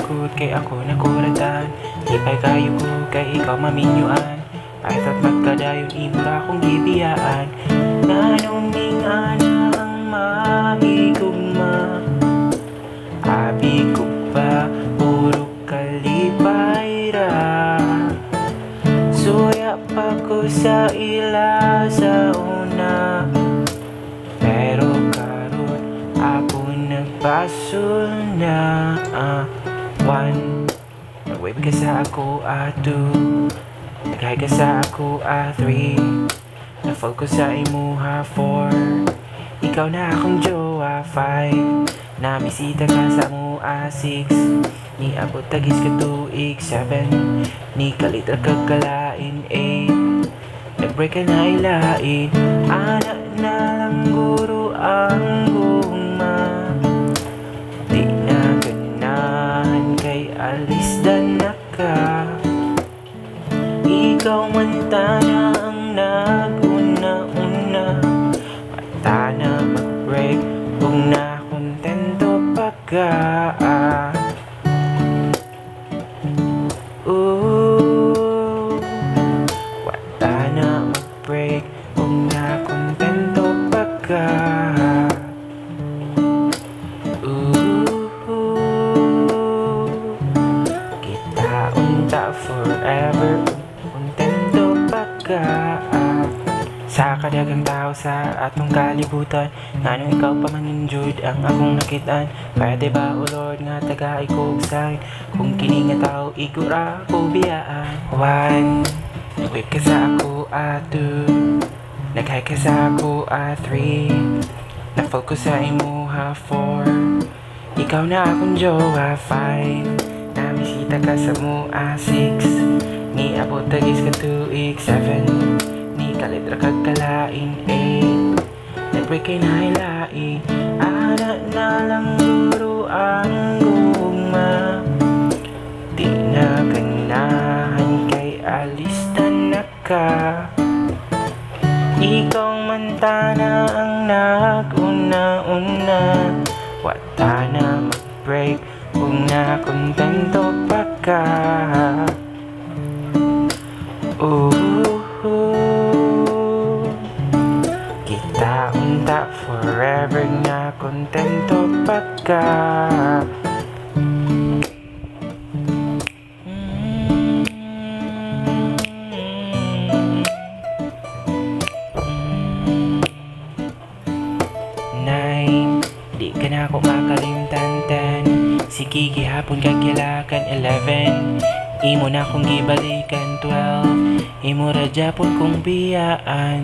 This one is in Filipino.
sugod kay ako nakuratan. Lipay kayo ko kay ikaw maminyuan. I thought magkadayon imo ra akong gibiyaan. Nganong ingana ang mahigugma. Abi ko ba puro kalipay ra. Suya pa ko sa ila sa una. Pero karon ako nagpasul na. One, nag-wave ka sa ako 2, nag-high ka sa ako 3, na-fall ko sa imuha 4, ikaw na akong jowa 5, namisita ka sa mua 6, ni abot tagis ka tuig 7, ni kalitra kagkalain 8, nag-break ka na ilain, anak na lang guro ang guma. Di na ganahan kay alis na ka. Ikaw man tana ang nag-una-una. Mata na mag-break kung nakontento pa ka. Mata na mag-break kung nakontento pa ka. Kita unta forever, kontento pa ka. Sa kadagang tao sa atong kalibutan, nganong ikaw pa man enjoyed ang akong nakitaan. Pwede ba o Lord nga taga ikog sign, kung kini nga tao igura ko biyaan. 1, nag-wave ka sa ako 2, nag-high ka sa ako 3, na-fall ko sa imuha 4, ikaw na akong jowa 5, namisita ka sa mua 6, ni abot tagis ka tuig 7, ni kalitra kagkalain 8, nag-break kay nahilain, anak na lang guro ang guma. Di na ganahan kay alis na ka. Ikaw man tana ang nag-una-una. Wata na mag-break kung nakontento pa ka. Kita unta forever nga kontento pa ka. Di ka na ako makalimtan 10, sige gihapon kagilakan 11, imo na akong gibalikan 12, imo ra japon kong biyaan.